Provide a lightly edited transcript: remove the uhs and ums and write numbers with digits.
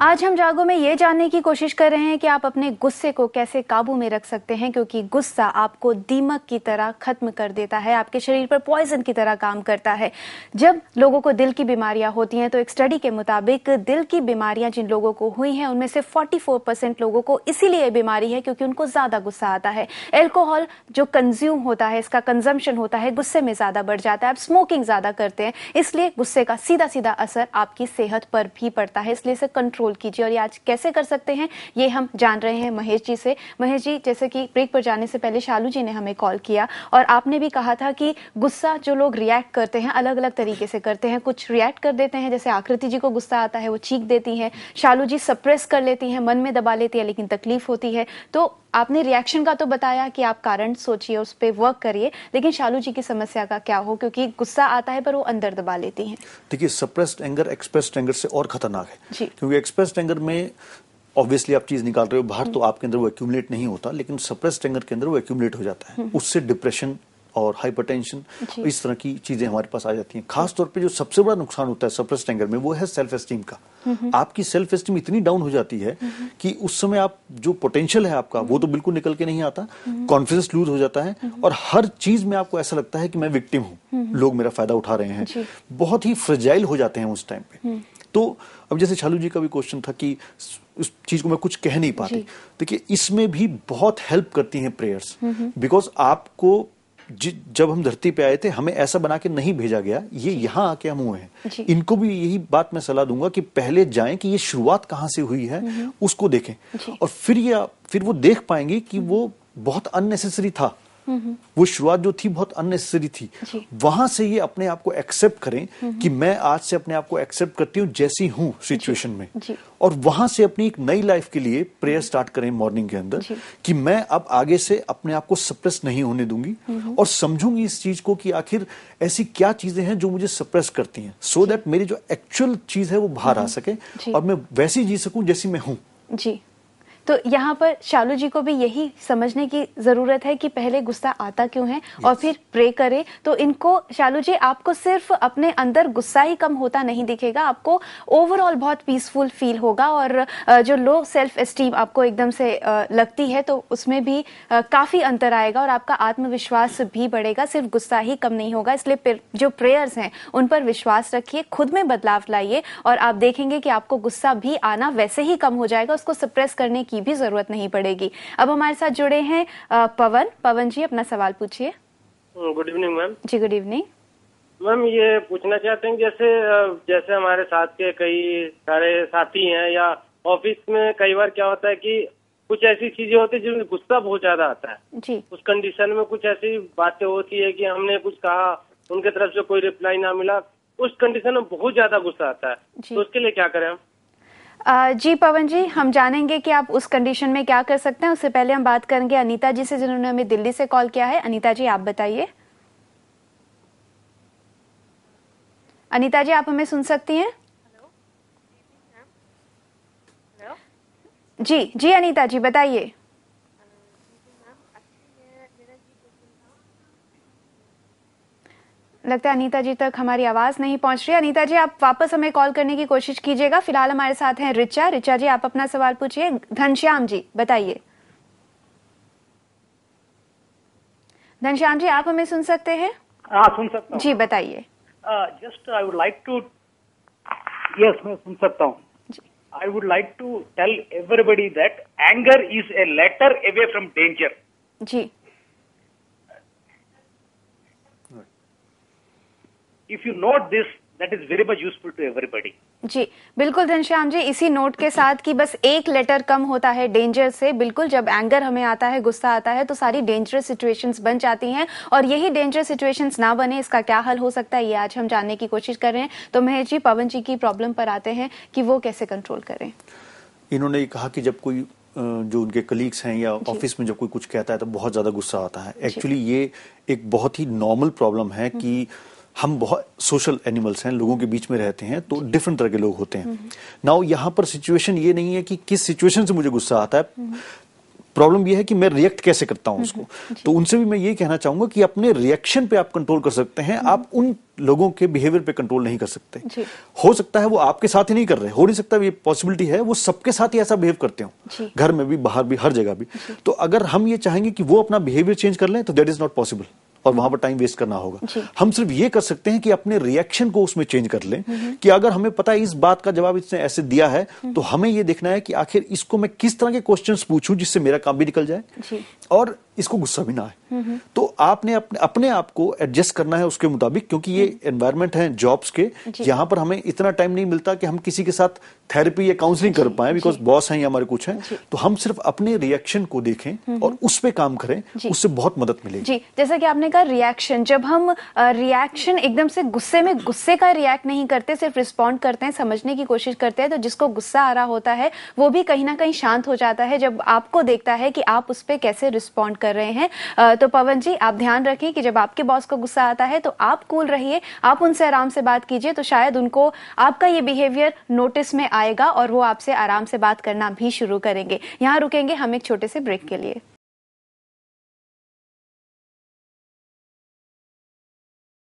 आज हम जागो में ये जानने की कोशिश कर रहे हैं कि आप अपने गुस्से को कैसे काबू में रख सकते हैं, क्योंकि गुस्सा आपको दीमक की तरह खत्म कर देता है, आपके शरीर पर पॉइजन की तरह काम करता है। जब लोगों को दिल की बीमारियां होती हैं तो एक स्टडी के मुताबिक दिल की बीमारियां जिन लोगों को हुई हैं उनमें से 44% लोगों को इसीलिए बीमारी है क्योंकि उनको ज्यादा गुस्सा आता है। एल्कोहल जो कंज्यूम होता है, इसका कंजम्पशन होता है, गुस्से में ज्यादा बढ़ जाता है। आप स्मोकिंग ज्यादा करते हैं, इसलिए गुस्से का सीधा सीधा असर आपकी सेहत पर भी पड़ता है। इसलिए इसे कंट्रोल कीजिए। और ये आज कैसे कर सकते हैं ये हम जान रहे हैं महेश जी से। महेश जी, जैसे कि ब्रेक पर जाने से पहले शालू जी ने हमें कॉल किया और आपने भी कहा था कि गुस्सा जो लोग रिएक्ट करते हैं अलग अलग तरीके से करते हैं। कुछ रिएक्ट कर देते हैं, जैसे आकृति जी को गुस्सा आता है वो चीख देती हैं, शालू जी सप्रेस कर लेती हैं, मन में दबा लेती है लेकिन तकलीफ होती है। तो आपने रिएक्शन का तो बताया कि आप कारण सोचिए, उस पर वर्क करिए, लेकिन शालू जी की समस्या का क्या हो, क्योंकि गुस्सा आता है पर वो अंदर दबा लेती हैं। देखिए, सप्रेस्ड एंगर एक्सप्रेस्ड एंगर से और खतरनाक है, क्योंकि एक्सप्रेस्ड एंगर में ऑब्वियसली आप चीज निकाल रहे हो बाहर, तो आपके अंदर वो एक्यूमुलेट नहीं होता, लेकिन सप्रेस्ड एंगर के अंदर वो एक्यूमुलेट हो जाता है। उससे डिप्रेशन और हाइपरटेंशन इस तरह की चीजें हमारे पास आ जाती हैं। खास तौर पे जो सबसे बड़ा नुकसान होता है सप्रेस्ड एंगर में वो है सेल्फ एस्टीम का। आपकी सेल्फ एस्टीम इतनी डाउन हो जाती है कि उस समय आप जो पोटेंशियल है आपका वो तो बिल्कुल निकल के नहीं आता, कॉन्फिडेंस लूज हो जाता है और हर चीज में आपको ऐसा लगता है कि मैं विक्टिम हूं, लोग मेरा फायदा उठा रहे हैं, बहुत ही फ्रेजाइल हो जाते हैं उस टाइम पे। तो अब जैसे शालू जी का भी क्वेश्चन था कि उस चीज को मैं कुछ कह नहीं पाती, देखिए इसमें भी बहुत हेल्प करती हैं प्रेयर्स, बिकॉज आपको जब हम धरती पे आए थे हमें ऐसा बना के नहीं भेजा गया, ये यहाँ आके हम हुए हैं। इनको भी यही बात मैं सलाह दूंगा कि पहले जाएं कि ये शुरुआत कहाँ से हुई है उसको देखें, और फिर वो देख पाएंगे कि वो बहुत अननेसेसरी था, वो शुरुआत जो थी बहुत अननेसेसरी थी। वहां से ये अपने आप को एक्सेप्ट करें कि मैं आज से अपने आप को एक्सेप्ट करती हूँ जैसी हूँ सिचुएशन में, और वहां से अपनी एक नई लाइफ के लिए प्रेयर स्टार्ट करें मॉर्निंग के अंदर कि मैं अब आगे से अपने आप को सप्रेस नहीं होने दूंगी और समझूंगी इस चीज को कि आखिर ऐसी क्या चीजें हैं जो मुझे सप्रेस करती हैं, सो दैट मेरी जो एक्चुअल चीज है वो बाहर आ सके और मैं वैसी जी सकूं जैसी मैं हूं। जी, तो यहाँ पर शालू जी को भी यही समझने की जरूरत है कि पहले गुस्सा आता क्यों है और फिर प्रे करे। तो इनको शालू जी, आपको सिर्फ अपने अंदर गुस्सा ही कम होता नहीं दिखेगा, आपको ओवरऑल बहुत पीसफुल फील होगा और जो लो सेल्फ एस्टीम आपको एकदम से लगती है तो उसमें भी काफी अंतर आएगा और आपका आत्मविश्वास भी बढ़ेगा, सिर्फ गुस्सा ही कम नहीं होगा। इसलिए जो प्रेयर्स हैं उन पर विश्वास रखिए, खुद में बदलाव लाइए और आप देखेंगे कि आपको गुस्सा भी आना वैसे ही कम हो जाएगा, उसको सप्रेस करने की भी जरूरत नहीं पड़ेगी। अब हमारे साथ जुड़े हैं पवन जी, अपना सवाल पूछिए। Good evening ma'am. जी गुड इवनिंग मैम, ये पूछना चाहते हैं जैसे हमारे साथ के कई सारे साथी हैं या ऑफिस में कई बार क्या होता है कि कुछ ऐसी चीजें होती है जिनमें गुस्सा बहुत ज्यादा आता है जी। उस कंडीशन में कुछ ऐसी बातें होती है कि हमने कुछ कहा, उनके तरफ से कोई रिप्लाई ना मिला, उस कंडीशन में बहुत ज्यादा गुस्सा आता है, तो उसके लिए क्या करें हम? जी पवन जी, हम जानेंगे कि आप उस कंडीशन में क्या कर सकते हैं। उससे पहले हम बात करेंगे अनीता जी से, जिन्होंने हमें दिल्ली से कॉल किया है। अनीता जी, आप बताइए। अनीता जी, आप हमें सुन सकती हैं? जी जी अनीता जी बताइए। लगता है अनीता जी तक हमारी आवाज नहीं पहुंच रही है। अनीता जी, आप वापस हमें कॉल करने की कोशिश कीजिएगा। फिलहाल हमारे साथ हैं रिचा। रिचा जी, आप अपना सवाल पूछिए। घनश्याम जी बताइए। घनश्याम जी, आप हमें सुन सकते हैं? हाँ, सुन सकता हूँ। जी बताइए। Just I would like to, yes मैं सुन सकता हूँ। I would like to tell everybody that anger is a letter away from danger. Ji. If you note this, that is very much useful to everybody. जी बिल्कुल घनश्याम जी, इसी note के साथ कि बस एक लेटर कम होता है डेंजर से। बिल्कुल, जब एंगर हमें आता है, गुस्सा आता है, तो सारी डेंजरस सिचुएशंस बन जाती हैं और यही डेंजरस सिचुएशंस ना बने, इसका क्या हल हो सकता है, ये आज हम जानने की कोशिश कर रहे हैं। तो महेश जी, पवन जी की प्रॉब्लम पर आते हैं कि वो कैसे कंट्रोल करें। इन्होंने ये कहा कि जब कोई जो उनके कलीग्स हैं या ऑफिस में जब कोई कुछ कहता है तो बहुत ज्यादा गुस्सा आता है। एक्चुअली ये एक बहुत ही नॉर्मल प्रॉब्लम है कि हम बहुत सोशल एनिमल्स हैं, लोगों के बीच में रहते हैं, तो डिफरेंट तरह के लोग होते हैं। नाउ यहाँ पर सिचुएशन ये नहीं है कि किस सिचुएशन से मुझे गुस्सा आता है। प्रॉब्लम यह है कि मैं रिएक्ट कैसे करता हूं उसको। तो उनसे भी मैं ये कहना चाहूंगा कि अपने रिएक्शन पे आप कंट्रोल कर सकते हैं, आप उन लोगों के बिहेवियर पे कंट्रोल नहीं कर सकते। हो सकता है वो आपके साथ ही नहीं कर रहे, हो नहीं सकता, ये पॉसिबिलिटी है वो सबके साथ ही ऐसा बिहेव करते हो, घर में भी, बाहर भी, हर जगह भी। तो अगर हम ये चाहेंगे कि वो अपना बिहेवियर चेंज कर लें तो दैट इज नॉट पॉसिबल, और वहां पर टाइम वेस्ट करना होगा। हम सिर्फ ये कर सकते हैं कि अपने रिएक्शन को उसमें चेंज कर लें, कि अगर हमें पता है इस बात का जवाब इसने ऐसे दिया है, तो हमें ये देखना है कि आखिर इसको मैं किस तरह के क्वेश्चंस पूछूं जिससे मेरा काम भी निकल जाए और इसको गुस्सा भी ना आए। तो आपने अपने आप को एडजस्ट करना है उसके मुताबिक, क्योंकि ये एनवायरनमेंट है जॉब्स के, यहाँ पर हमें इतना टाइम नहीं मिलता कि हम किसी के साथ थेरेपी या काउंसलिंग कर पाए, बिकॉज बॉस हैं या हमारे कुछ हैं। तो हम सिर्फ अपने रिएक्शन को देखें और उस पे काम करें, उससे बहुत मदद मिलेगी। जी, जैसा कि आपने कहा रिएक्शन, जब हम रिएक्शन एकदम से गुस्से में गुस्से का रिएक्ट नहीं करते, सिर्फ रिस्पॉन्ड करते हैं, समझने की कोशिश करते हैं, तो जिसको गुस्सा आ रहा होता है वो भी कहीं ना कहीं शांत हो जाता है जब आपको देखता है कि आप उस पर कैसे रिस्पॉन्ड कर रहे हैं। तो पवन जी, आप ध्यान रखें कि जब आपके बॉस को गुस्सा आता है तो आप कूल रहिए, आप उनसे आराम से बात कीजिए, तो शायद उनको आपका ये बिहेवियर नोटिस में आएगा और वो आपसे आराम से बात करना भी शुरू करेंगे। यहाँ रुकेंगे हम एक छोटे से ब्रेक के लिए।